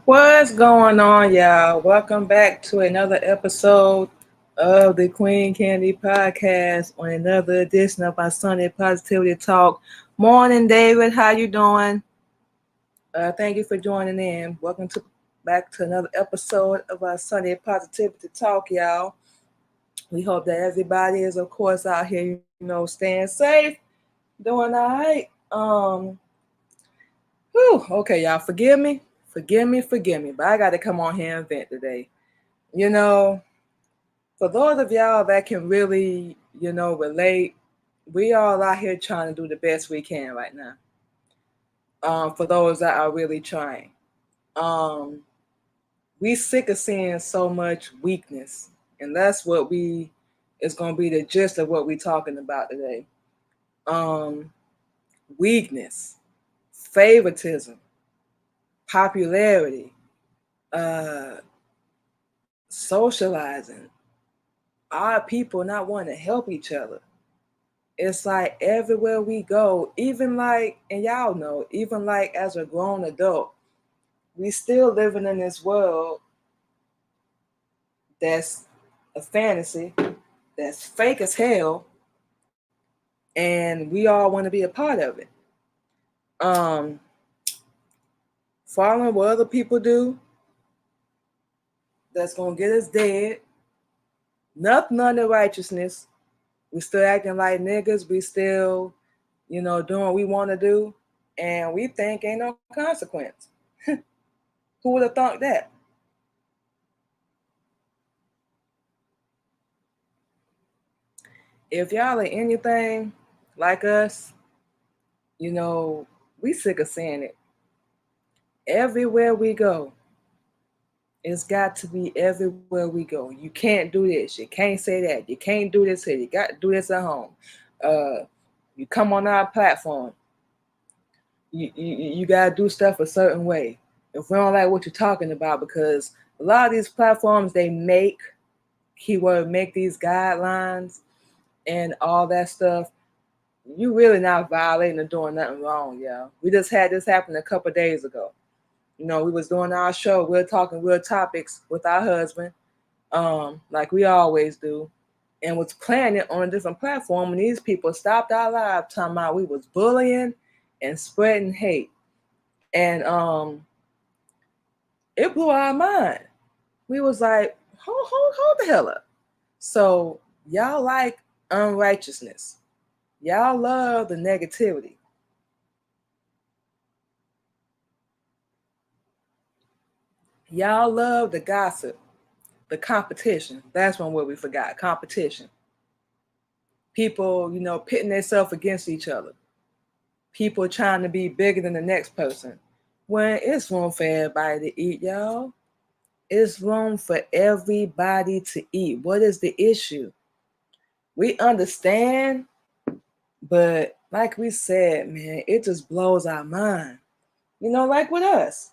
What's going on, y'all? Welcome back to another episode of the Queen Candy Podcast on another edition of our Sunday Positivity Talk. Morning, David. How you doing? Thank you for joining in. Welcome to back to another episode of our Sunday Positivity Talk, y'all. We hope that everybody is, of course, out here, staying safe, doing all right. Okay, y'all. Forgive me, but I got to come on here and vent today. You know, for those of y'all that can really, relate, we all out here trying to do the best we can right now. For those that are really trying, um, we sick of seeing so much weakness, and that's what we is going to be the gist of what we're talking about today. Um, Weakness, favoritism, popularity, uh, socializing, our people not wanting to help each other. It's like everywhere we go, even like, and y'all know, even like as a grown adult, we still living in this world that's a fantasy, that's fake as hell, and we all want to be a part of it. Um, Following what other people do, that's gonna get us dead. Nothing under righteousness. We still acting like niggas. We still, doing what we want to do, and we think ain't no consequence. Who would have thought that? If y'all are anything like us, you know, we sick of saying it. Everywhere we go, it's got to be everywhere we go. You can't do this. You can't say that. You can't do this here. You got to do this at home. Uh, you come on our platform. You got to do stuff a certain way. If we don't like what you're talking about, because a lot of these platforms, they make these guidelines and all that stuff. You really not violating or doing nothing wrong, y'all. We just had this happen a couple days ago. We was doing our show. We are talking real topics with our husband, like we always do, and was playing it on a different platform. And these people stopped our live, talking about we was bullying and spreading hate, and it blew our mind. We was like, hold the hell up. So y'all like unrighteousness. Y'all love the negativity. Y'all love the gossip, the competition. That's one word we forgot. Competition. People, pitting themselves against each other. People trying to be bigger than the next person. When it's room for everybody to eat, y'all. It's room for everybody to eat. What is the issue? We understand, but like we said, man, it just blows our mind. Like with us.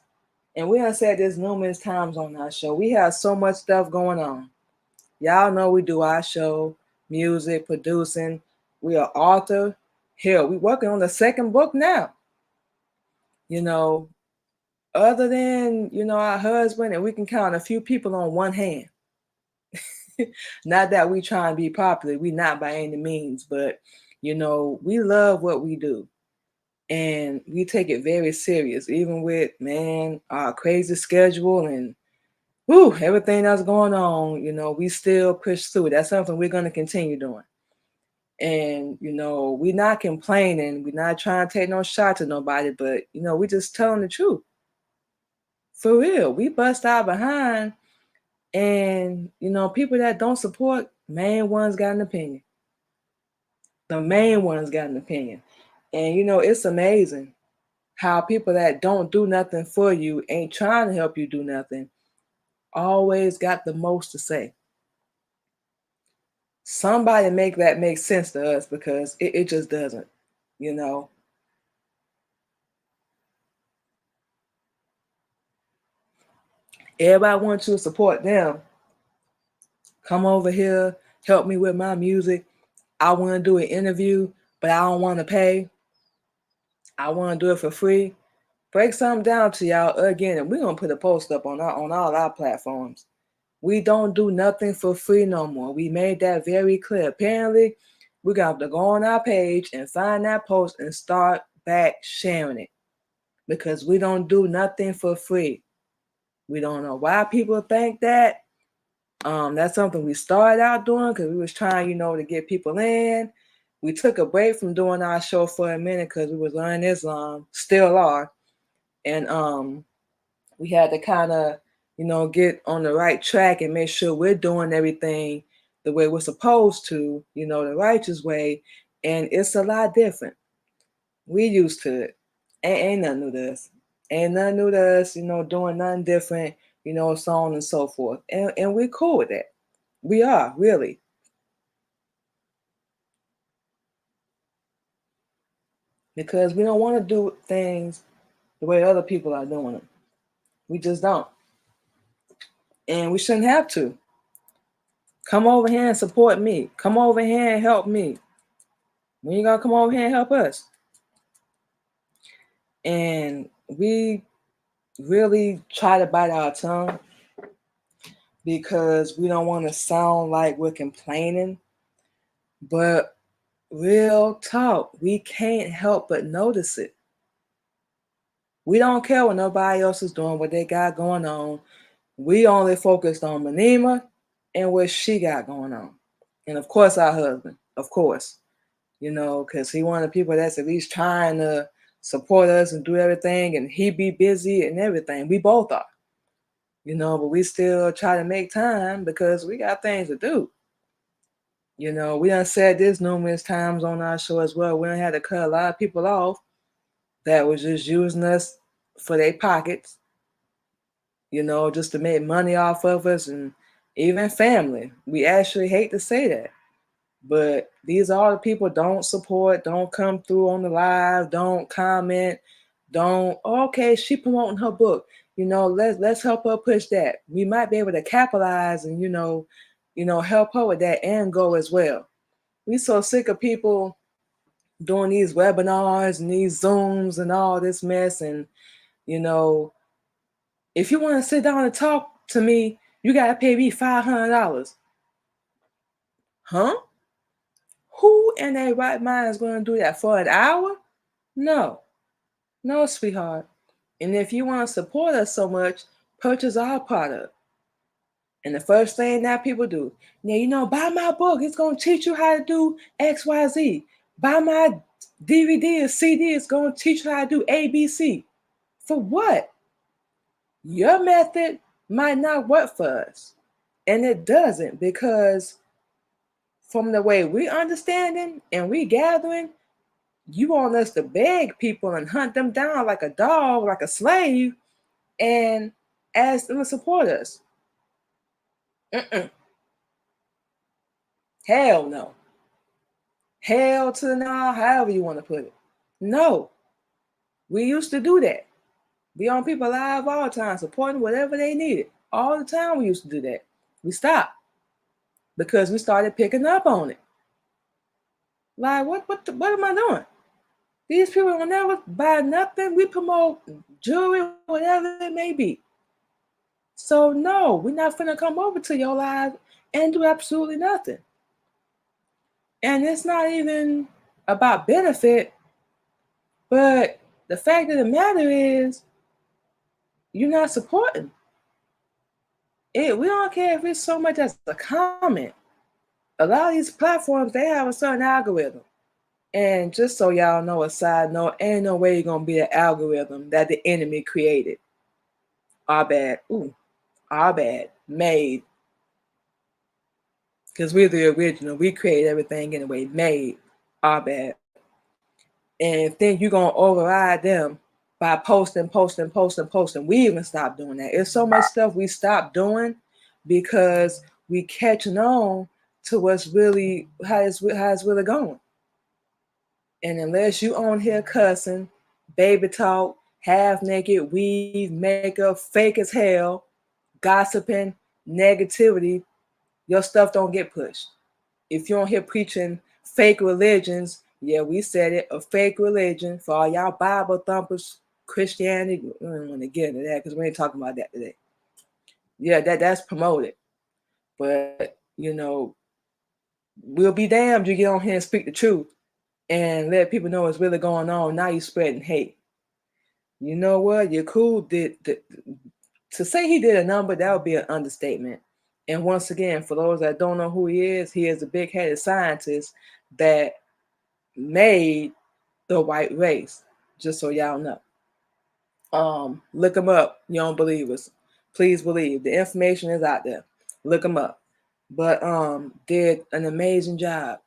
And we have said this numerous times on our show. We have so much stuff going on. Y'all know we do our show, music, producing. We are author. Hell, we working on the second book now. You know, Other than, our husband, and we can count a few people on one hand. Not that we try and be popular. We not by any means, but we love what we do. And we take it very serious, even with, man, our crazy schedule and everything that's going on, we still push through. That's something we're going to continue doing. And, we're not complaining. We're not trying to take no shots at nobody, but, we just telling the truth. For real. We bust our behind. And, people that don't support, main ones got an opinion. The main ones got an opinion. And, it's amazing how people that don't do nothing for you, ain't trying to help you do nothing, always got the most to say. Somebody make that make sense to us, because it just doesn't, you know. Everybody wants to support them. Come over here, help me with my music. I want to do an interview, but I don't want to pay. I want to do it for free. Break something down to y'all again, and we're gonna put a post up on all our platforms. We don't do nothing for free no more. We made that very clear. Apparently, we got to go on our page and find that post and start back sharing it, because we don't do nothing for free. We don't know why people think that. That's something we started out doing because we was trying, to get people in. We took a break from doing our show for a minute because we was learning Islam, still are, and we had to kind of, get on the right track and make sure we're doing everything the way we're supposed to, the righteous way. And it's a lot different. We used to it. Ain't nothing new to us. Ain't nothing new to us, doing nothing different, so on and so forth. And we're cool with that. We are, really. Because we don't want to do things the way other people are doing them. We just don't. And we shouldn't have to. Come over here and support me. Come over here and help me. When you gonna come over here and help us? And we really try to bite our tongue because we don't want to sound like we're complaining. But real talk, we can't help but notice it. We don't care what nobody else is doing, what they got going on. We only focused on Manima and what she got going on. And of course, our husband, of course, because he one of the people that's at least trying to support us and do everything, and he be busy and everything. We both are, but we still try to make time because we got things to do. We done said this numerous times on our show as well. We done had to cut a lot of people off that was just using us for their pockets, just to make money off of us, and even family. We actually hate to say that, but these are the people don't support, don't come through on the live, don't comment, don't, okay, she promoting her book. Let's help her push that. We might be able to capitalize and, help her with that end goal as well. We so sick of people doing these webinars and these Zooms and all this mess. And, if you want to sit down and talk to me, you got to pay me $500. Huh? Who in their right mind is going to do that for an hour? No, sweetheart. And if you want to support us so much, purchase our product. And the first thing that people do, now, buy my book. It's going to teach you how to do XYZ. Buy my DVD or CD. It's going to teach you how to do ABC. For what? Your method might not work for us. And it doesn't, because from the way we understanding and we gathering, you want us to beg people and hunt them down like a dog, like a slave, and ask them to support us. Hell no. Hell to the no, however you want to put it. No. We used to do that. Be on people live all the time, supporting whatever they needed. All the time we used to do that. We stopped because we started picking up on it. Like, what am I doing? These people will never buy nothing. We promote jewelry, whatever it may be. So no, we're not finna come over to your live and do absolutely nothing. And it's not even about benefit, but the fact of the matter is, you're not supporting it. We don't care if it's so much as a comment. A lot of these platforms, they have a certain algorithm. And just so y'all know, a side note, ain't no way you're gonna be an algorithm that the enemy created. Our bad. Our bad. Made. Because we're the original. We create everything anyway. Made. Our bad. And think you're gonna override them by posting. We even stopped doing that. It's so much stuff we stopped doing because we catching on to what's really how it's really going. And unless you on here cussing, baby talk, half naked, weave, makeup, fake as hell, gossiping, negativity, your stuff don't get pushed. If you're on here preaching fake religions, yeah, we said it, a fake religion for all y'all Bible thumpers, Christianity. We don't want to get into that because we ain't talking about that today. Yeah, that's promoted. But, we'll be damned you get on here and speak the truth and let people know what's really going on. Now you spreading hate. You know what? Yakub to say he did a number, that would be an understatement. And once again, for those that don't know who he is a big-headed scientist that made the white race, just so y'all know. Look him up. You don't believe us. Please believe. The information is out there. Look him up. But did an amazing job.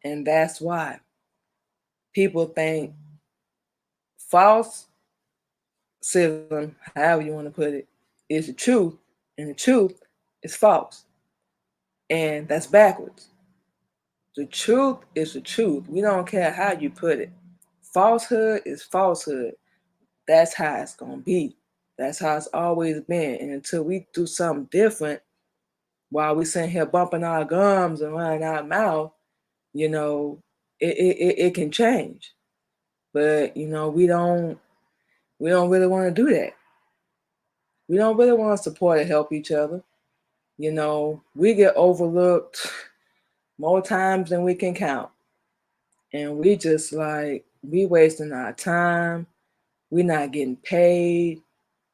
And that's why people think falseism, however you want to put it, is the truth, and the truth is false. And that's backwards. The truth is the truth. We don't care how you put it. Falsehood is falsehood. That's how it's going to be. That's how it's always been. And until we do something different, while we sitting here bumping our gums and running our mouth, it can change. But, we don't really want to do that. We don't really want to support and help each other. We get overlooked more times than we can count. And we just we wasting our time. We're not getting paid,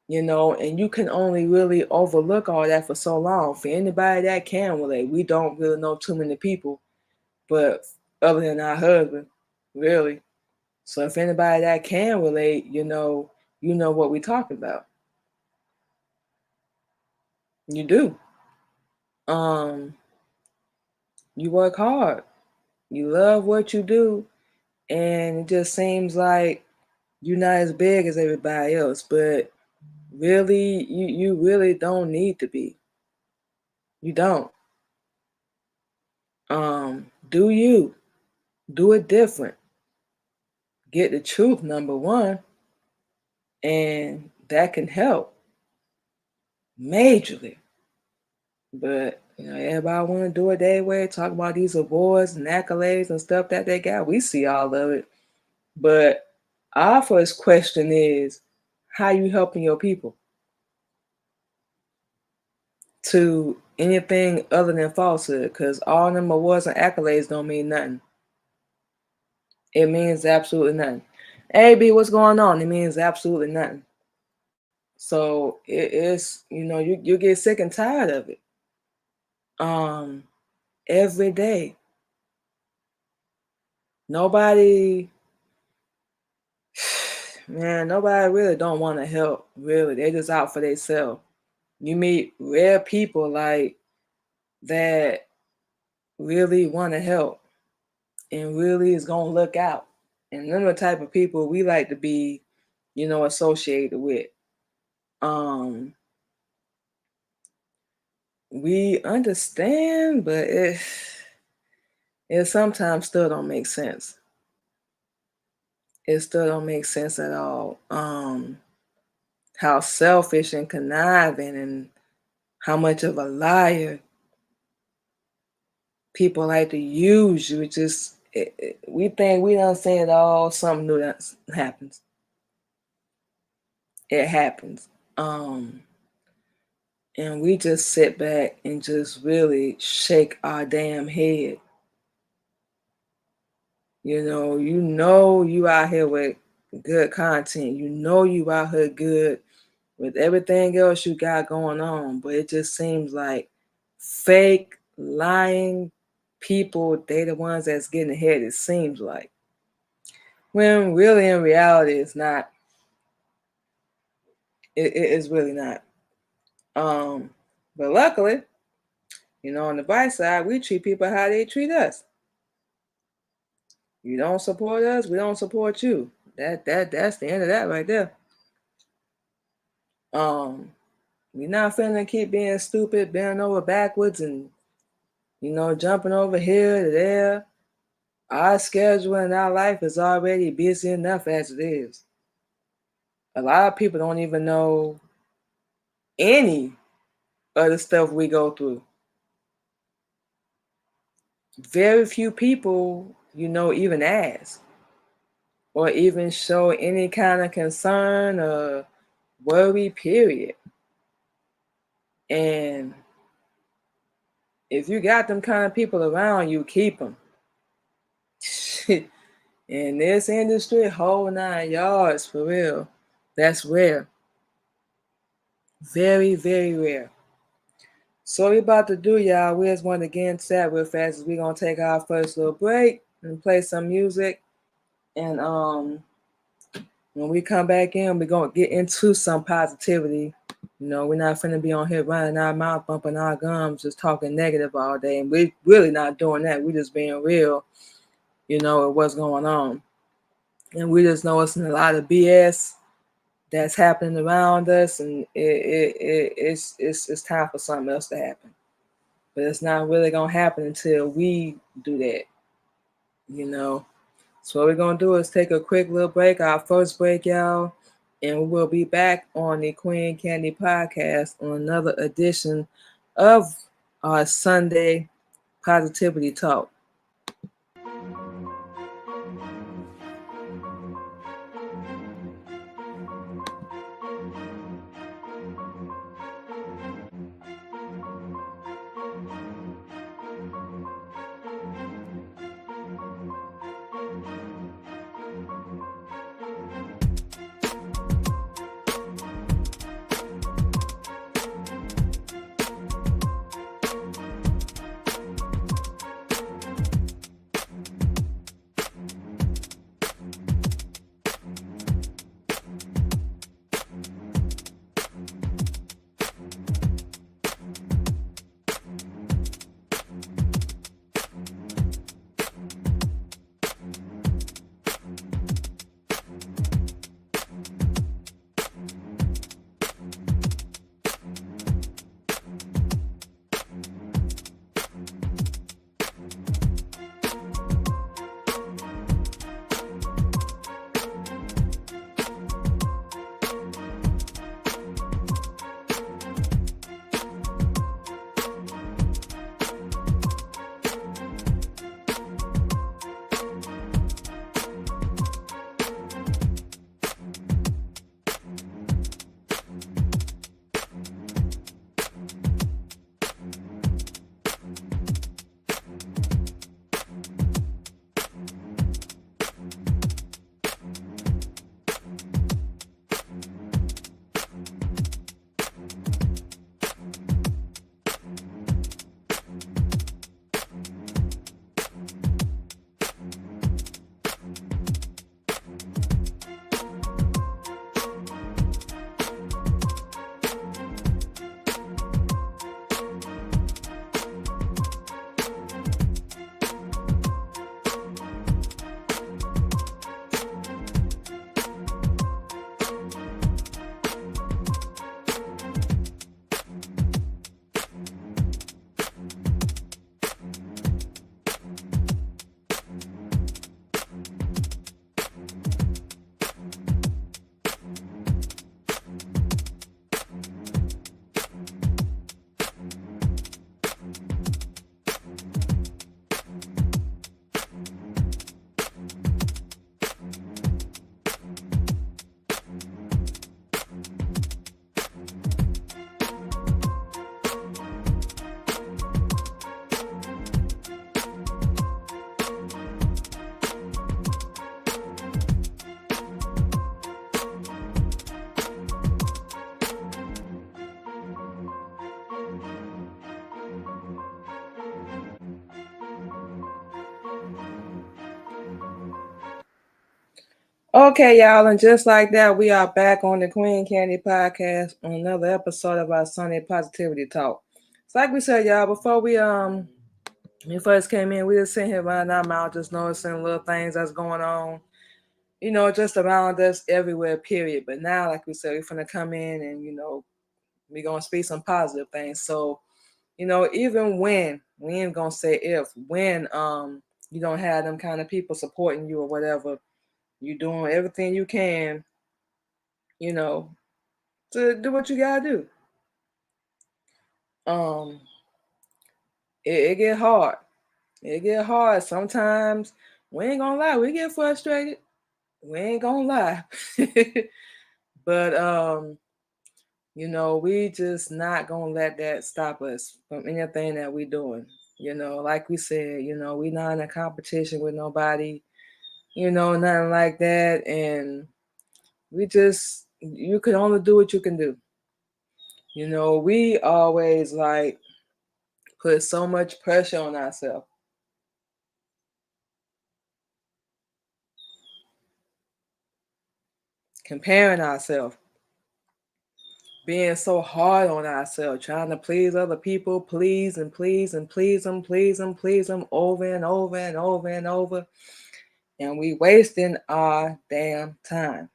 and you can only really overlook all that for so long. For anybody that can relate, we don't really know too many people, but other than our husband, really. So if anybody that can relate, you know what we're talking about. You do. You work hard. You love what you do, and it just seems like you're not as big as everybody else, but really, you really don't need to be. You don't. Do you. Do it different. Get the truth, number one, and that can help majorly. But everybody want to do it their way, talk about these awards and accolades and stuff that they got. We see all of it. But our first question is, how you helping your people? To anything other than falsehood, because all them awards and accolades don't mean nothing. It means absolutely nothing. Hey, B, what's going on? It means absolutely nothing. So it's, you get sick and tired of it. Every day. Nobody really don't want to help. Really, they just out for themselves. You meet rare people that really want to help and really is gonna look out. And them are the type of people we like to be, associated with. We understand, but it sometimes still don't make sense. It still don't make sense at all. How selfish and conniving and how much of a liar people like to use you. We think we done seen it all. Something new that happens. It happens. And we just sit back and just really shake our damn head. You out here with good content. You out here good with everything else you got going on. But it just seems like fake, lying people, they the ones that's getting ahead, it seems like. When really in reality, it's not. It is really not. But luckily, on the bright side, we treat people how they treat us. You don't support us, we don't support you. That's the end of that right there. We're not finna keep being stupid, bending over backwards and jumping over here to there. Our schedule and our life is already busy enough as it is. A lot of people don't even know any of the stuff we go through. Very few people, even ask. or even show any kind of concern or worry, period. And if you got them kind of people around you, keep them. In this industry, whole 9 yards, for real. That's rare. Very, very rare. So we about to do, y'all. We just want to get into that real fast. We're gonna take our first little break and play some music. And when we come back in, we're gonna get into some positivity. You know, we're not finna be on here running our mouth, bumping our gums, just talking negative all day. And we're really not doing that. We're just being real, you know, with what's going on. And we just know it's a lot of BS that's happening around us, and it's time for something else to happen. But it's not really gonna happen until we do that, you know. So what we're gonna do is take a quick little break, our first break, y'all, and we'll be back on the Queen Candy Podcast on another edition of our Sunday Positivity Talk. Okay, y'all, and just like that, we are back on the Queen Candy Podcast on another episode of our Sunday Positivity Talk. It's like we said, y'all, before we first came in, we just sitting here running our mouth, just noticing little things that's going on, you know, just around us everywhere, period. But now, like we said, we're gonna come in and, you know, we're gonna speak some positive things. So, you know, even when we ain't gonna say if, when you don't have them kind of people supporting you or whatever, you doing everything you can, you know, to do what you gotta do. Um, it get hard. It get hard. Sometimes we ain't gonna lie, we get frustrated. We ain't gonna lie. But we just not gonna let that stop us from anything that we doing. Like we said, we not in a competition with nobody, nothing like that. And you can only do what you can do. We always like put so much pressure on ourselves, comparing ourselves, being so hard on ourselves, trying to please other people, please and please and please them, please them, please them over and over and over and over. And we wasting our damn time.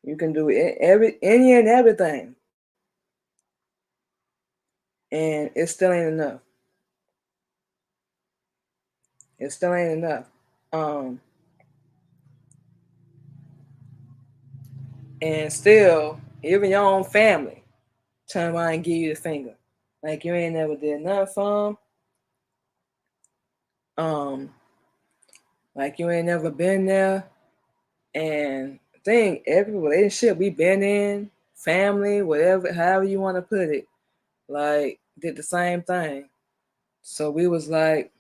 You can do any and everything, and it still ain't enough. It still ain't enough. Um, and still, even your own family turn around and give you the finger, like you ain't never did nothing for them. Like you ain't never been there. And I think every relationship we been in, family, whatever, however you want to put it, like did the same thing. So we was like,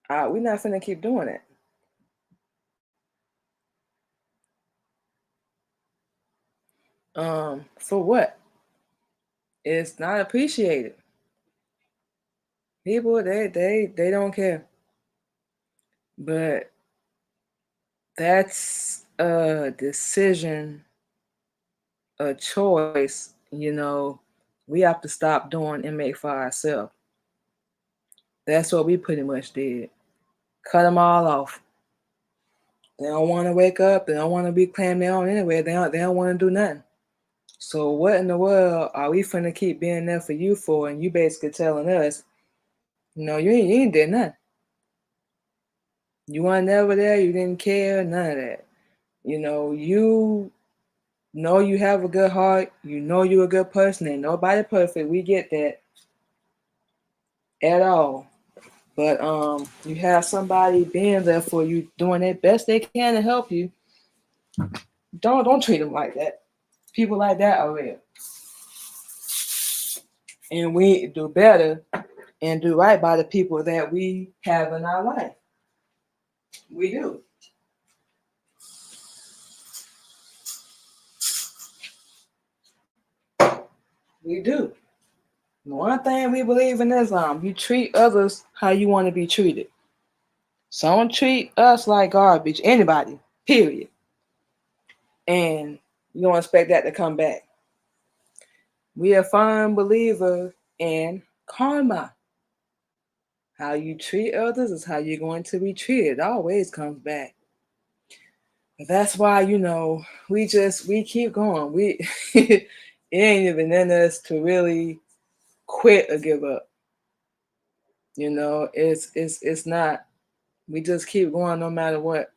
we not finna keep doing it. For what? It's not appreciated. People they don't care. But that's a decision, a choice, we have to stop doing and make for ourselves. That's what we pretty much did. Cut them all off. They don't want to wake up. They don't want to be claiming their own anyway. They don't want to do nothing. So what in the world are we finna keep being there for you for? And you basically telling us, you ain't did nothing. You weren't never there. You didn't care. None of that. You know you have a good heart. You know you're a good person. Ain't nobody perfect. We get that at all. But you have somebody being there for you, doing their best they can to help you. Don't treat them like that. People like that are real. And we do better and do right by the people that we have in our life. We do. We do. One thing we believe in Islam, you treat others how you want to be treated. So don't treat us like garbage, anybody, period. And you don't expect that to come back. We are firm believer in karma. How you treat others is how you're going to be treated. It always comes back. But that's why, we keep going. It ain't even in us to really quit or give up. It's not. We just keep going no matter what.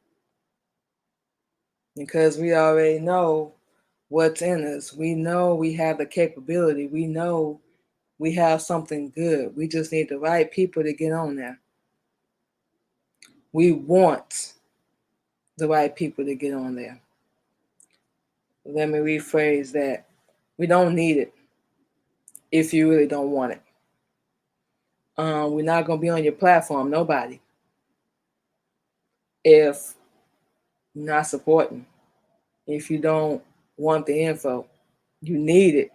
Because we already know what's in us. We know we have the capability. We know we have something good. We just need the right people to get on there. We want the right people to get on there. Let me rephrase that. We don't need it if you really don't want it. We're not going to be on your platform, nobody, if you're not supporting, if you don't want the info. You need it.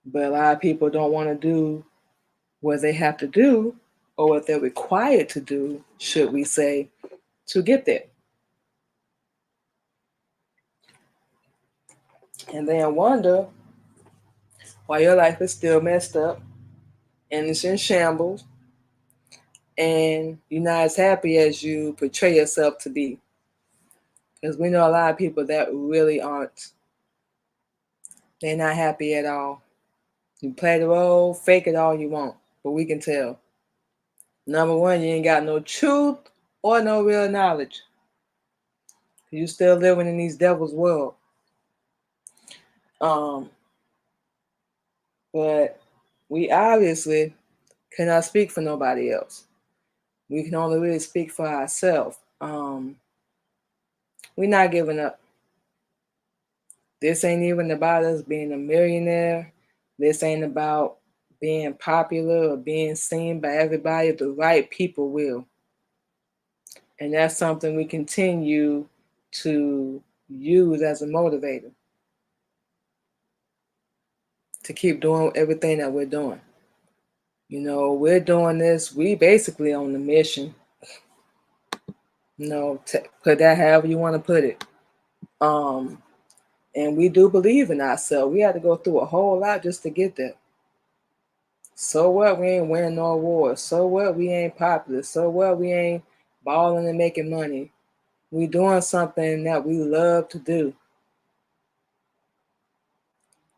But a lot of people don't want to do what they have to do or what they're required to do, should we say, to get there. And then wonder why your life is still messed up and it's in shambles and you're not as happy as you portray yourself to be. Because we know a lot of people that really aren't. They're not happy at all. You play the role, fake it all you want, but we can tell. Number one, you ain't got no truth or no real knowledge. You still living in these devil's world. But we obviously cannot speak for nobody else. We can only really speak for ourselves. We're not giving up. This ain't even about us being a millionaire. This ain't about being popular or being seen by everybody. The right people will. And that's something we continue to use as a motivator to keep doing everything that we're doing. You know, we're doing this, we basically on the mission. You know, put that however you want to put it. And we do believe in ourselves. We had to go through a whole lot just to get there. So what? We ain't winning no awards. So what? We ain't popular. So what? We ain't balling and making money. We doing something that we love to do.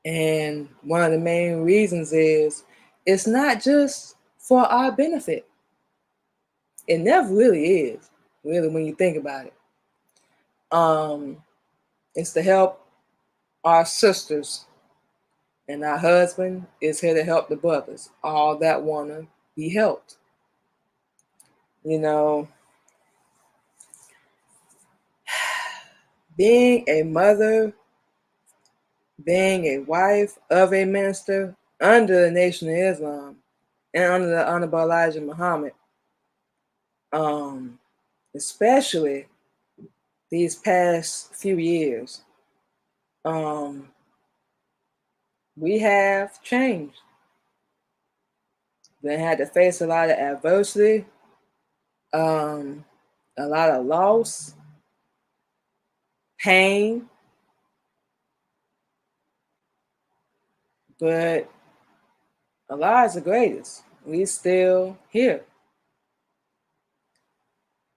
And one of the main reasons is it's not just for our benefit. It never really is, really, when you think about it. It's to help our sisters, and our husband is here to help the brothers, all that want to be helped. You know, being a mother, being a wife of a minister under the Nation of Islam and under the Honorable Elijah Muhammad, especially these past few years, we have changed. We had to face a lot of adversity, a lot of loss, pain, but Allah is the greatest. We still here.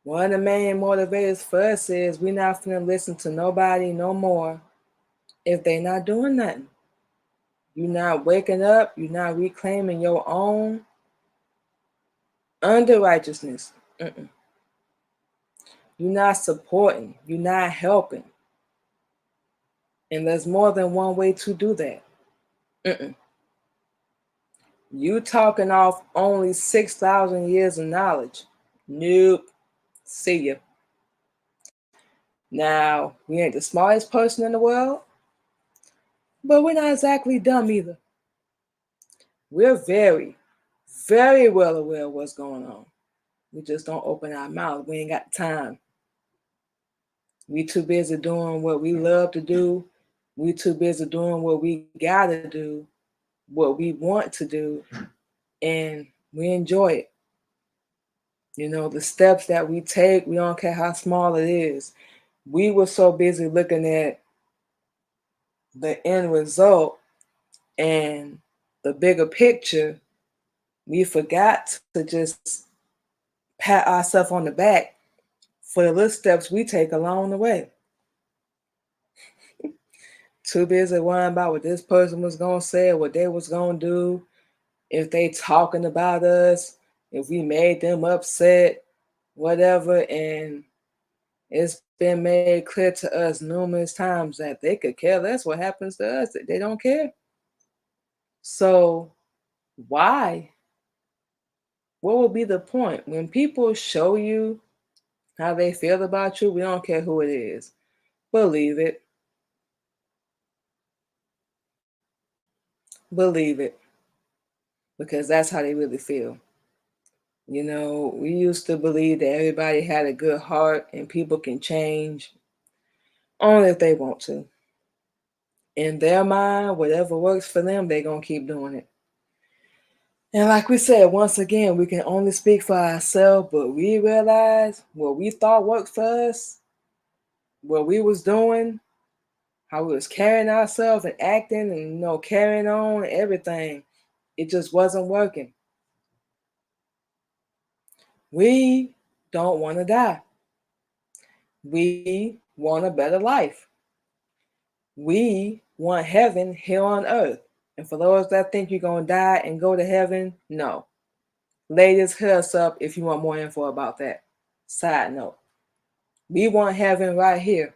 One of the main motivators for us is we're not finna listen to nobody no more if they not doing nothing. You're not waking up. You're not reclaiming your own under righteousness. You're not supporting. You're not helping. And there's more than one way to do that. You talking off only 6,000 years of knowledge. Nope. See ya. Now, we ain't the smartest person in the world, but we're not exactly dumb either. We're very, very well aware of what's going on. We just don't open our mouth. We ain't got time. We too busy doing what we love to do. We too busy doing what we gotta do, what we want to do, and we enjoy it. You know, the steps that we take, we don't care how small it is. We were so busy looking at the end result and the bigger picture, we forgot to just pat ourselves on the back for the little steps we take along the way. Too busy worrying about what this person was going to say, what they was going to do, if they talking about us, if we made them upset, whatever. And it's been made clear to us numerous times that they could care less what happens to us. They don't care. So why? What will be the point? When people show you how they feel about you, we don't care who it is. Believe it. Believe it. Because that's how they really feel. You know, we used to believe that everybody had a good heart and people can change only if they want to. In their mind, whatever works for them, they're going to keep doing it. And like we said, once again, we can only speak for ourselves, but we realize what we thought worked for us, what we was doing, how we was carrying ourselves and acting and, you know, carrying on, everything, it just wasn't working. We don't want to die. We want a better life. We want heaven here on earth. And for those that think you're going to die and go to heaven, no. Ladies, hit us up if you want more info about that. Side note. We want heaven right here.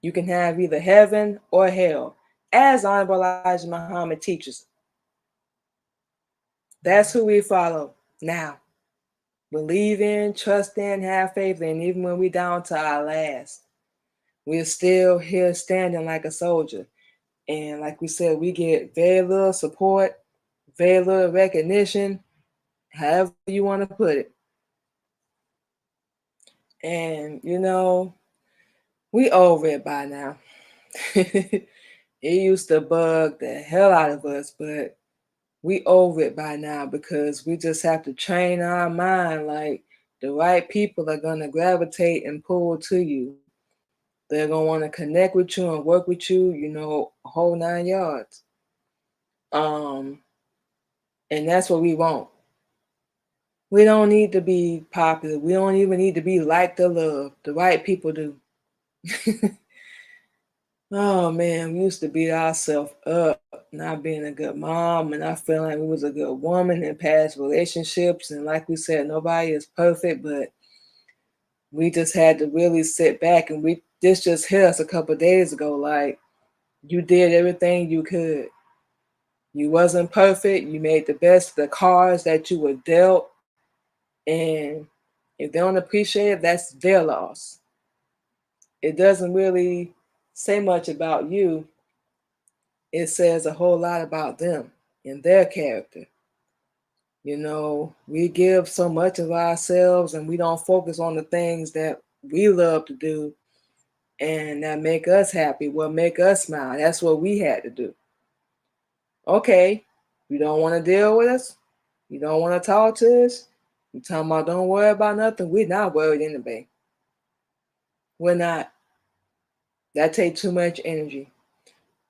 You can have either heaven or hell, as Honorable Elijah Muhammad teaches. That's who we follow now. Believe in, trust in, have faith in, even when we down to our last. we're still here standing like a soldier. And like we said, we get very little support, very little recognition, however you want to put it. And, we over it by now. It used to bug the hell out of us, but we over it by now because we just have to train our mind like the right people are going to gravitate and pull to you. They're going to want to connect with you and work with you, a whole 9 yards. And that's what we want. We don't need to be popular. We don't even need to be liked or loved. The right people do. Oh man, we used to beat ourselves up not being a good mom and not feeling like we was a good woman in past relationships. And like we said, nobody is perfect, but we just had to really sit back and this just hit us a couple of days ago. Like, you did everything you could. You wasn't perfect. You made the best of the cards that you were dealt. And if they don't appreciate it, that's their loss. It doesn't really say much about you. It says a whole lot about them and their character. We give so much of ourselves and we don't focus on the things that we love to do and that make us happy, what make us smile. That's what we had to do. Okay, you don't want to deal with us? You don't want to talk to us? You talking about don't worry about nothing? We're not worried anyway. We're not. That takes too much energy.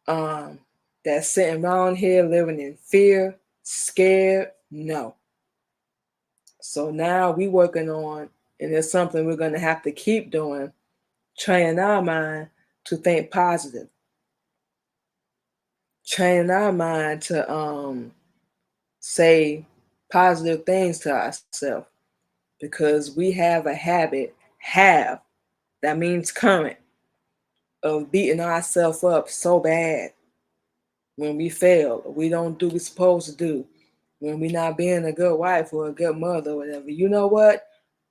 That sitting around here living in fear, scared, no. So now we working on, and it's something we're going to have to keep doing, training our mind to think positive, training our mind to say positive things to ourselves, because we have a habit, that means current, of beating ourselves up so bad when we fail, or we don't do what we're supposed to do, when we're not being a good wife or a good mother or whatever. You know what?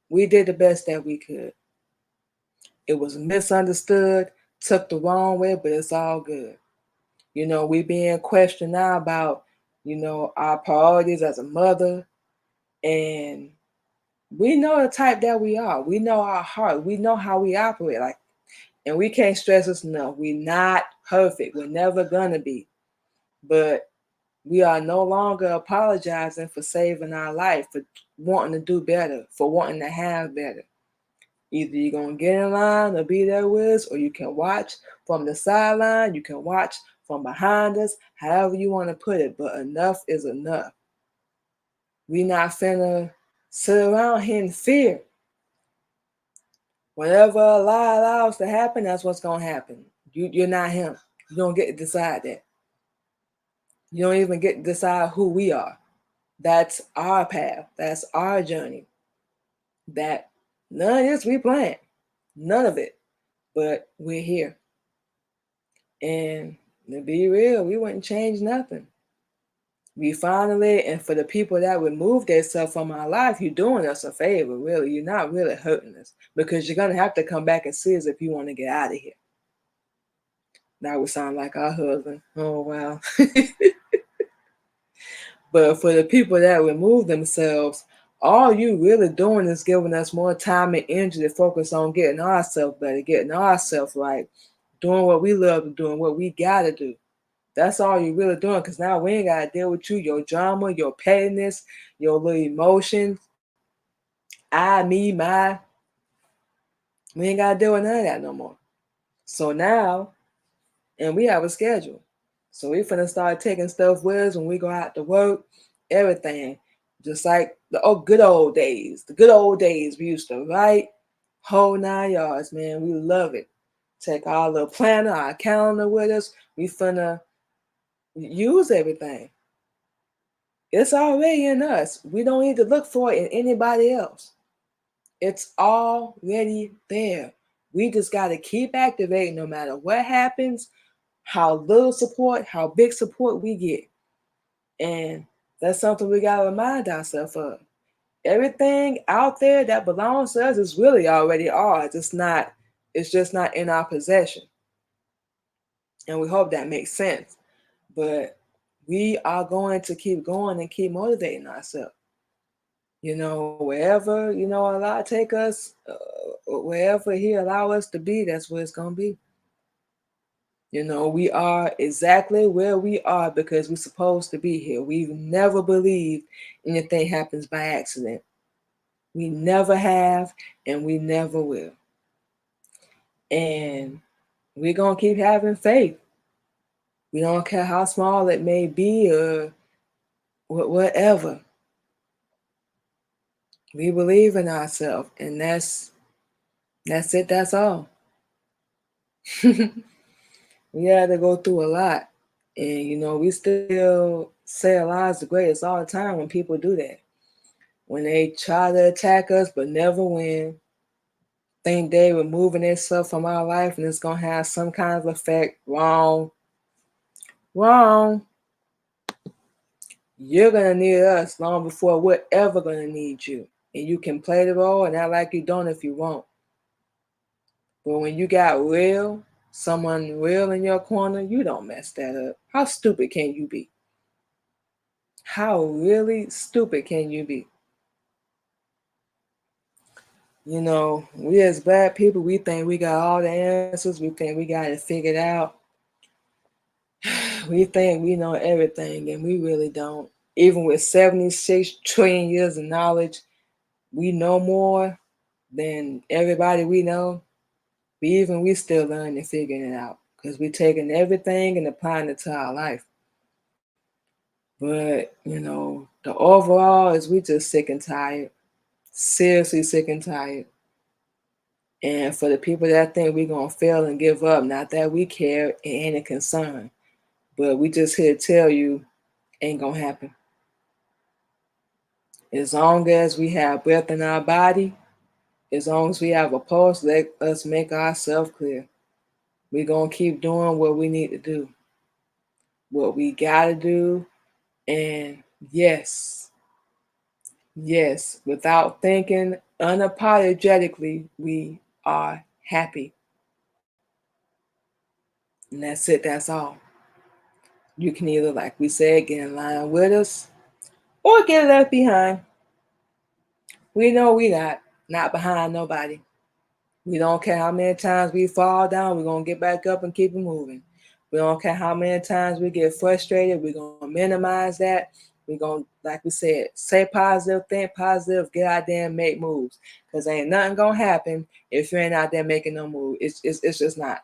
We did the best that we could. It was misunderstood, took the wrong way, but it's all good. We being questioned now about, our priorities as a mother. And we know the type that we are. We know our heart. We know how we operate. And we can't stress this enough. We're not perfect. We're never gonna be. But we are no longer apologizing for saving our life, for wanting to do better, for wanting to have better. Either you're going to get in line or be there with us, or you can watch from the sideline, you can watch from behind us, however you want to put it. But enough is enough. We not finna sit around here in fear. Whatever Allah allows to happen, that's what's going to happen. You're not him. You don't get to decide that. You don't even get to decide who we are. That's our path. That's our journey. That none of this we planned. None of it. But we're here. And to be real, we wouldn't change nothing. We finally, and for the people that remove themselves from our life, you're doing us a favor, really. You're not really hurting us, because you're going to have to come back and see us if you want to get out of here. That would sound like our husband. Oh, wow. But for the people that remove themselves, all you really doing is giving us more time and energy to focus on getting ourselves better, getting ourselves right, doing what we love to do and what we got to do. That's all you're really doing, because now we ain't got to deal with you, your drama, your pettiness, your little emotions. I, me, my. We ain't got to deal with none of that no more. So now, and we have a schedule. So we finna start taking stuff with us when we go out to work, everything. Just like the good old days. The good old days we used to write whole 9 yards, man. We love it. Take our little planner, our calendar with us. We finna use everything. It's already in us. We don't need to look for it in anybody else. It's already there. We just got to keep activating no matter what happens, how little support, how big support we get. And that's something we got to remind ourselves of. Everything out there that belongs to us is really already ours. It's It's just not in our possession. And we hope that makes sense. But we are going to keep going and keep motivating ourselves. Wherever, Allah take us, wherever He allow us to be, that's where it's going to be. We are exactly where we are because we're supposed to be here. We've never believed anything happens by accident. We never have, and we never will. And we're going to keep having faith. We don't care how small it may be or whatever. We believe in ourselves, and that's it. That's all. We had to go through a lot, and we still say Allah is the greatest all the time when people do that. When they try to attack us but never win, think they removing themselves from our life and it's gonna have some kind of effect. Wrong. You're gonna need us long before we're ever gonna need you. And you can play the role and act like you don't if you want. But when you got someone real in your corner, you don't mess that up. How stupid can you be? How really stupid can you be? We as bad people, we think we got all the answers. We think we got it figured out. We think we know everything, and we really don't. Even with 76 trillion years of knowledge, we know more than everybody we know. We still learning and figuring it out because we're taking everything and applying it to our life. But, the overall is we just sick and tired. Seriously sick and tired. And for the people that think we're going to fail and give up, not that we care, it ain't a concern. But we just here to tell you, ain't going to happen. As long as we have breath in our body, as long as we have a pulse, let us make ourselves clear. We're going to keep doing what we need to do, what we got to do. And yes, without thinking, unapologetically, we are happy. And that's it, that's all. You can either, like we said, get in line with us or get left behind. We know we not behind nobody. We don't care how many times we fall down, we're going to get back up and keep it moving. We don't care how many times we get frustrated, we're going to minimize that. We're going to, like we said, say positive, think positive, get out there and make moves. Because ain't nothing going to happen if you ain't out there making no move. It's just not.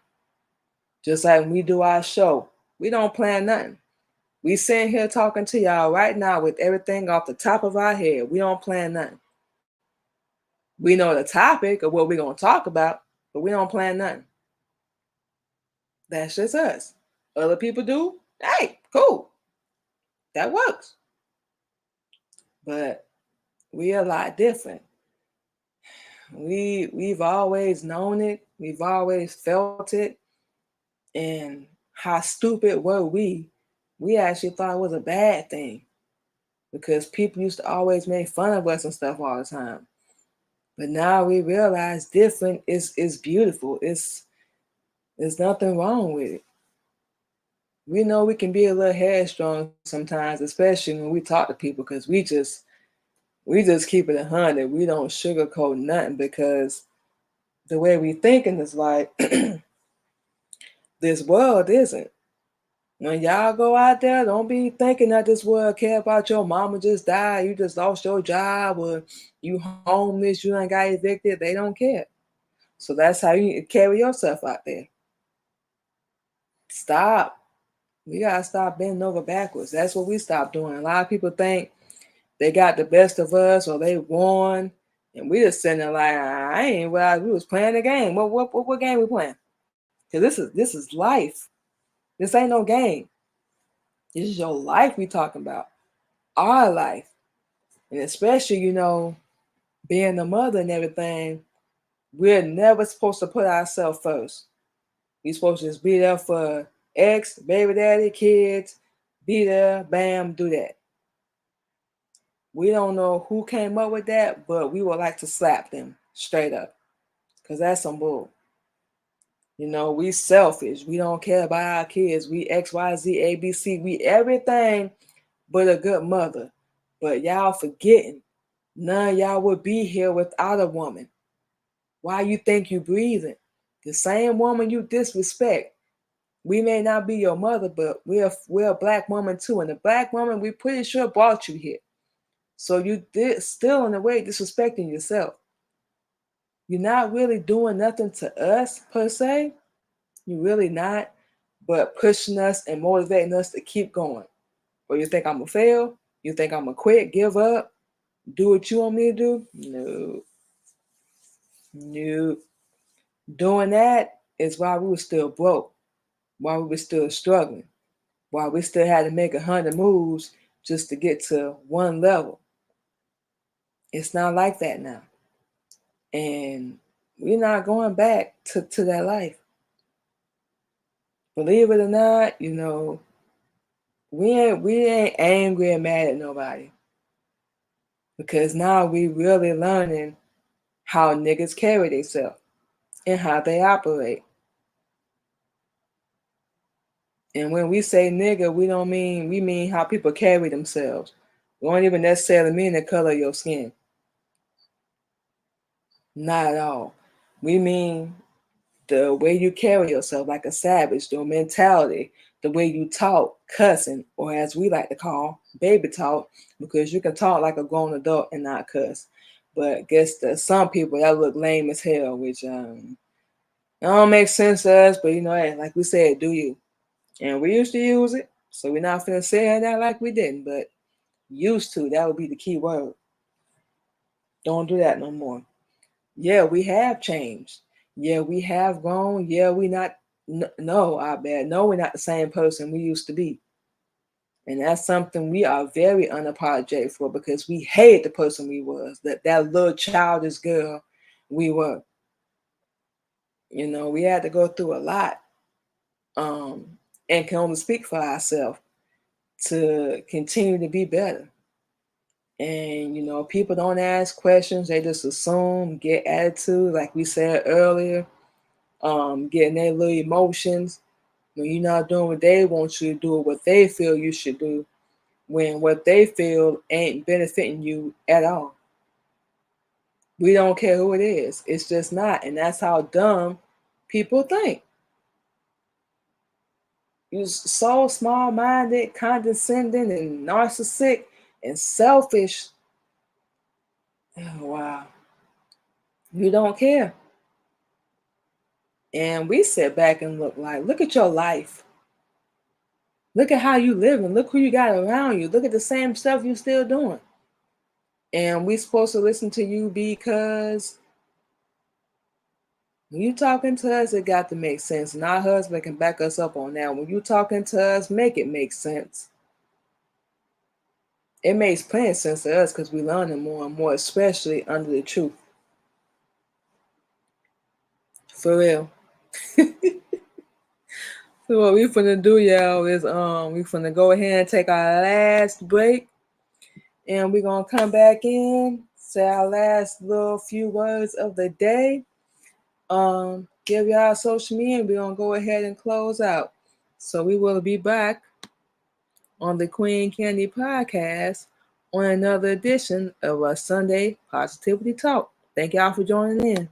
Just like when we do our show, we don't plan nothing. We sitting here talking to y'all right now with everything off the top of our head. We don't plan nothing. We know the topic of what we're going to talk about, but we don't plan nothing. That's just us. Other people do. Hey, cool. That works. But we're a lot different. We've always known it. We've always felt it. And how stupid were we? We actually thought it was a bad thing because people used to always make fun of us and stuff all the time. But now we realize different is beautiful. There's nothing wrong with it. We know we can be a little headstrong sometimes, especially when we talk to people, because we just keep it 100. We don't sugarcoat nothing because the way we thinking is like this world isn't. When y'all go out there, don't be thinking that this world care about your mama just died, you just lost your job, or you homeless, you ain't got evicted. They don't care. So that's how you carry yourself out there. Stop. We gotta stop bending over backwards. That's what we stopped doing. A lot of people think they got the best of us or they won, and we just sitting there like, I ain't realize we was playing the game. What game we playing? Because this is life. This ain't no game. This is your life we talking about. Our life. And especially, being a mother and everything, we're never supposed to put ourselves first. We're supposed to just be there for ex, baby daddy, kids, be there, bam, do that. We don't know who came up with that, but we would like to slap them straight up. Because that's some bull. You know, we selfish. We don't care about our kids. We X, Y, Z, A, B, C. We everything but a good mother. But y'all forgetting, none of y'all would be here without a woman. Why you think you breathing? The same woman you disrespect. We may not be your mother, but we're a black woman too. And the black woman we pretty sure brought you here. So you still in a way disrespecting yourself. You're not really doing nothing to us per se. You're really not, but pushing us and motivating us to keep going. Or you think I'm gonna fail? You think I'm gonna quit, give up, do what you want me to do? No. No. Doing that is why we were still broke, why we were still struggling, why we still had to make 100 moves just to get to one level. It's not like that now. And we're not going back to that life. Believe it or not, you know, we ain't angry and mad at nobody. Because now we really learning how niggas carry themselves and how they operate. And when we say nigga, we mean how people carry themselves. We don't even necessarily mean the color of your skin. Not at all. We mean the way you carry yourself like a savage, the mentality, the way you talk, cussing, or as we like to call, baby talk, because you can talk like a grown adult and not cuss. But guess some people that look lame as hell, which don't make sense to us, but you know, hey, like we said, do you? And we used to use it, so we're not finna say that like we didn't, but used to, that would be the key word. Don't do that no more. Yeah, we have changed. Yeah, we have grown. Yeah, we not, no, I bet. No, we're not the same person we used to be. And that's something we are very unapologetic for because we hate the person we was, that little childish girl we were. You know, we had to go through a lot and can only speak for ourselves to continue to be better. And, you know, people don't ask questions. They just assume, get attitude, like we said earlier, getting their little emotions. When you're not doing what they want you to do or what they feel you should do, when what they feel ain't benefiting you at all. We don't care who it is. It's just not. And that's how dumb people think. You're so small-minded, condescending, and narcissistic and selfish. Oh, wow. You don't care. And we sit back and look at your life. Look at how you living. Look who you got around you. Look at the same stuff you're still doing. And we supposed to listen to you because when you talking to us, it got to make sense. And our husband can back us up on that. When you talking to us, make it make sense. It makes plenty of sense to us because we learning more and more, especially under the truth. For real. So what we finna do, y'all, is we finna go ahead and take our last break. And we're gonna come back in, say our last little few words of the day. Give y'all social media, and we're gonna go ahead and close out. So we will be back on the Queen Candy Podcast on another edition of our Sunday Positivity Talk. Thank y'all for joining in.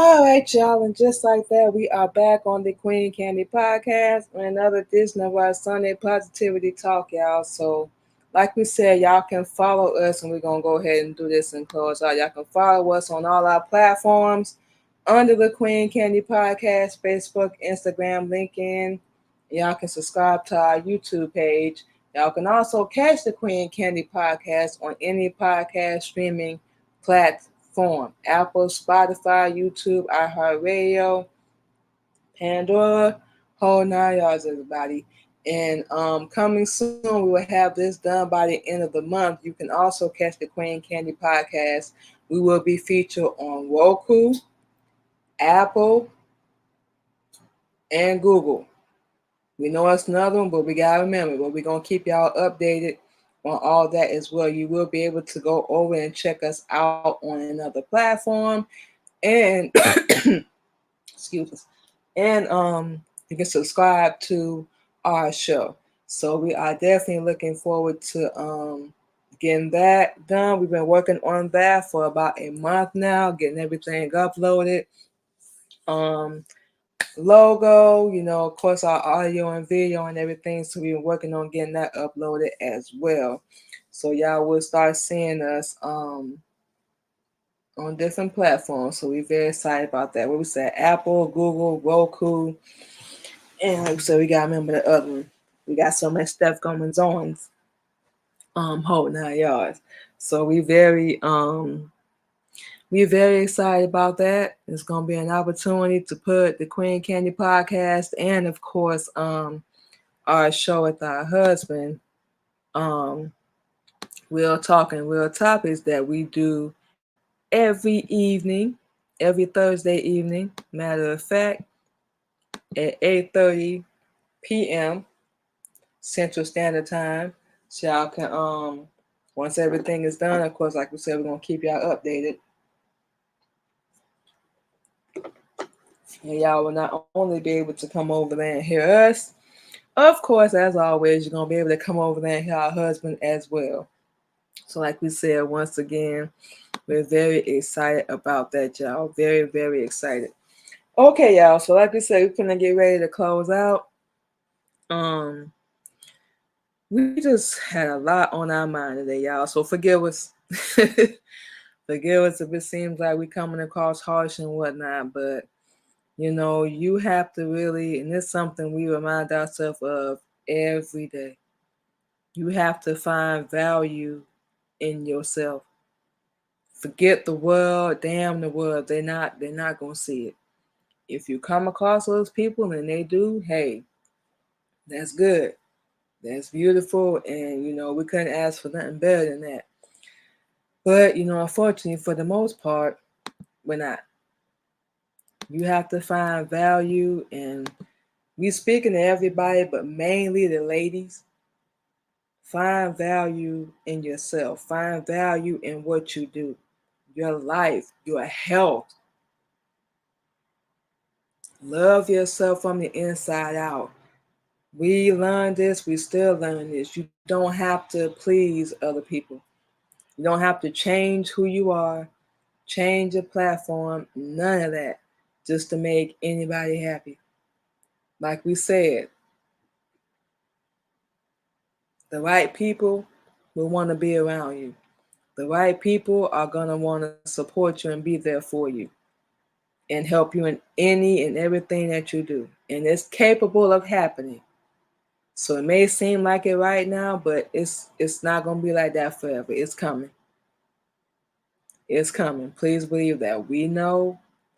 All right, y'all, and just like that, we are back on the Queen Candy Podcast and another edition of our Sunday Positivity Talk, y'all. So, like we said, y'all can follow us, and we're gonna go ahead and do this and close out. Y'all can follow us on all our platforms under the Queen Candy Podcast, Facebook, Instagram, LinkedIn. Y'all can subscribe to our YouTube page. Y'all can also catch the Queen Candy Podcast on any podcast streaming platform: Apple, Spotify, YouTube, iHeartRadio, Pandora, whole 9 yards, everybody. And coming soon, we will have this done by the end of the month. You can also catch the Queen Candy Podcast. We will be featured on Roku, Apple, and Google. We know it's another one, but we gotta remember. But we're gonna keep y'all updated on all that as well. You will be able to go over and check us out on another platform, and excuse us, and you can subscribe to our show. So we are definitely looking forward to getting that done. We've been working on that for about a month now, getting everything uploaded. Um, Logo, of course, our audio and video and everything. So we've been working on getting that uploaded as well. So y'all will start seeing us on different platforms. So we're very excited about that. What we said, Apple, Google, Roku, and like I said, we gotta remember the other one. We got so much stuff going on, whole 9 yards. So we're very excited about that. It's gonna be an opportunity to put the Queen Candy Podcast and of course our show with our husband, um, Real Talk and Real Topics, that we do every evening, every Thursday evening, matter of fact, at 8:30 p.m. Central Standard Time. So y'all can once everything is done, of course, like we said, we're gonna keep y'all updated. And y'all will not only be able to come over there and hear us, of course, as always, you're gonna be able to come over there and hear our husband as well. So like we said, once again, we're very excited about that, y'all. Very, very excited. Okay, y'all. So like we said, we're gonna get ready to close out. We just had a lot on our mind today, y'all. So forgive us. Forgive us if it seems like we're coming across harsh and whatnot, but you have to really, and it's something we remind ourselves of every day. You have to find value in yourself. Forget the world, damn the world. They're not gonna see it. If you come across those people and they do, hey, that's good. That's beautiful. And we couldn't ask for nothing better than that. But unfortunately, for the most part, we're not. You have to find value, and we speaking to everybody, but mainly the ladies. Find value in yourself. Find value in what you do, your life, your health. Love yourself from the inside out. We learned this, we still learn this. You don't have to please other people. You don't have to change who you are, change your platform, none of that, just to make anybody happy. Like we said, the right people will want to be around you. The right people are going to want to support you and be there for you and help you in any and everything that you do. And it's capable of happening. So it may seem like it right now, but it's not going to be like that forever. It's coming. It's coming. Please believe that.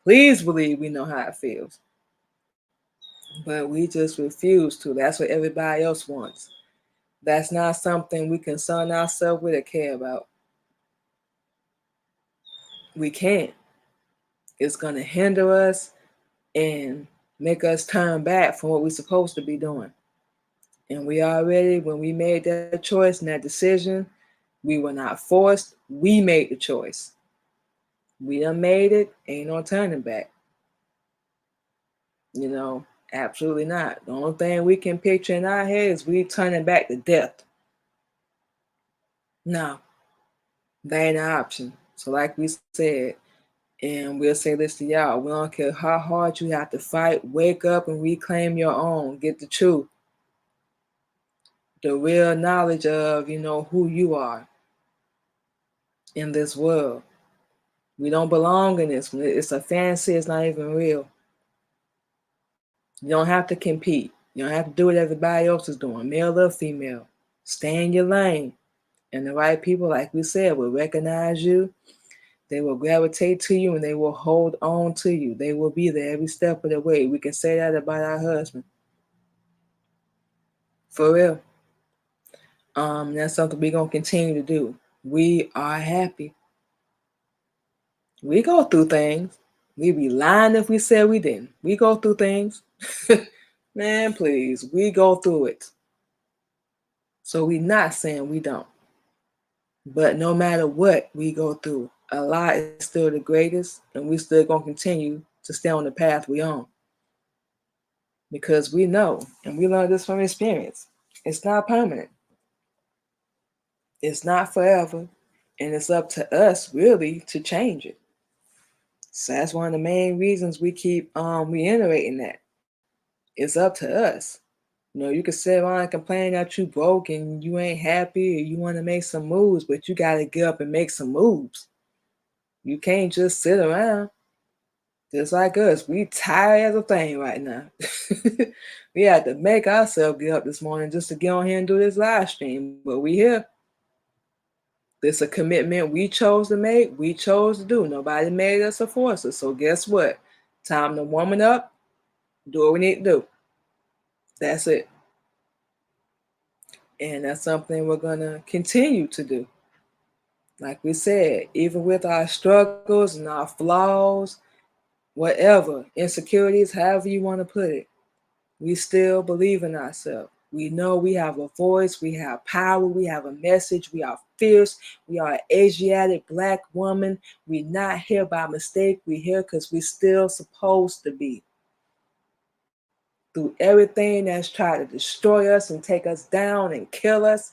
Please believe we know how it feels. But we just refuse to. That's what everybody else wants. That's not something we concern ourselves with or care about. We can't. It's going to hinder us and make us turn back from what we're supposed to be doing. And we already, when we made that choice and that decision, we were not forced. We made the choice. We done made it. Ain't no turning back. Absolutely not. The only thing we can picture in our head is we turning back to death. No, that ain't an option. So like we said, And we'll say this to y'all. We don't care how hard you have to fight. Wake up and reclaim your own. Get the truth. The real knowledge of, who you are in this world. We don't belong in this. It's a fantasy. It's not even real. You don't have to compete. You don't have to do what everybody else is doing, male or female. Stay in your lane. And the right people, like we said, will recognize you. They will gravitate to you and they will hold on to you. They will be there every step of the way. We can say that about our husband. For real. That's something we're going to continue to do. We are happy. We go through things. We'd be lying if we said we didn't. We go through things. Man, please. We go through it. So we're not saying we don't. But no matter what we go through, Allah is still the greatest, and we still going to continue to stay on the path we on. Because we know, and we learned this from experience, it's not permanent. It's not forever. And it's up to us, really, to change it. So that's one of the main reasons we keep reiterating that. It's up to us. You can sit around and complain that you broke and you ain't happy or you want to make some moves, but you got to get up and make some moves. You can't just sit around. Just like us, we tired as a thing right now. We had to make ourselves get up this morning just to get on here and do this live stream. But we here. This a commitment we chose to make. We chose to do. Nobody made us or forced us. So guess what? Time to woman up. Do what we need to do. That's it. And that's something we're going to continue to do. Like we said, even with our struggles and our flaws, whatever, insecurities, however you want to put it, we still believe in ourselves. We know we have a voice, we have power, we have a message, we are fierce, we are an Asiatic Black woman. We're not here by mistake, we're here because we're still supposed to be. Through everything that's tried to destroy us and take us down and kill us,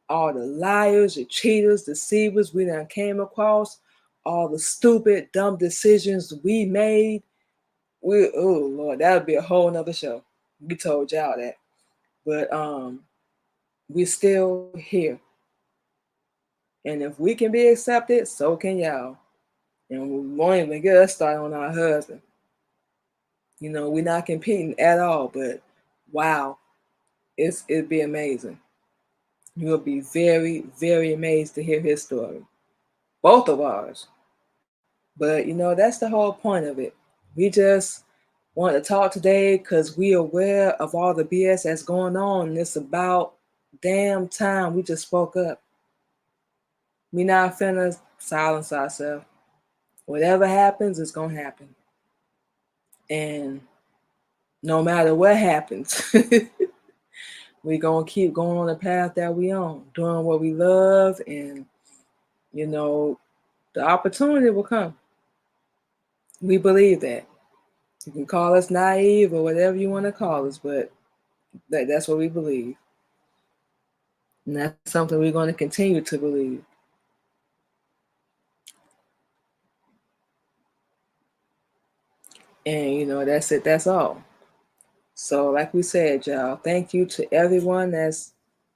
all the liars, the cheaters, deceivers we done came across, all the stupid, dumb decisions we made. Oh Lord, that would be a whole nother show. We told y'all that. But we're still here. And if we can be accepted, so can y'all. And we won't even get us started on our husband. We're not competing at all, but wow, it'd be amazing. You'll be very, very amazed to hear his story. Both of ours. But that's the whole point of it. We just want to talk today because we are aware of all the BS that's going on. And it's about damn time we just spoke up. We not finna silence ourselves. Whatever happens, it's gonna happen. And no matter what happens, we're gonna keep going on the path that we on, doing what we love, and the opportunity will come. We believe that. You can call us naive or whatever you want to call us, but that's what we believe. And that's something we're going to continue to believe. And, that's it. That's all. So, like we said, y'all, thank you to everyone that's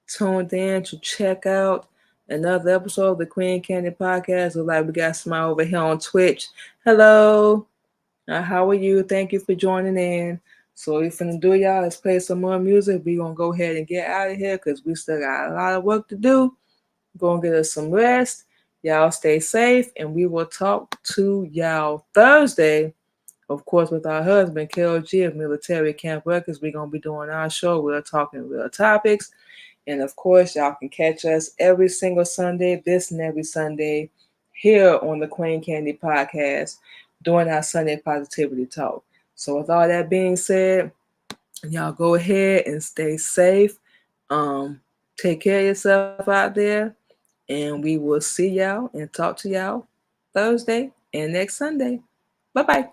tuned in to check out another episode of the Queen Candy Podcast. Look like we got Smile over here on Twitch. Hello. How are you? Thank you for joining in. So what we're finna do, y'all, is play some more music. We're going to go ahead and get out of here because we still got a lot of work to do. We're going to get us some rest. Y'all stay safe, and we will talk to y'all Thursday, of course, with our husband, KLG of Military Camp Records. We're going to be doing our show. We're talking real topics. And, of course, y'all can catch us every single Sunday, this and every Sunday, here on the Queen Candy Podcast, doing our Sunday Positivity Talk. So with all that being said, y'all go ahead and stay safe. Take care of yourself out there. And we will see y'all and talk to y'all Thursday and next Sunday. Bye-bye.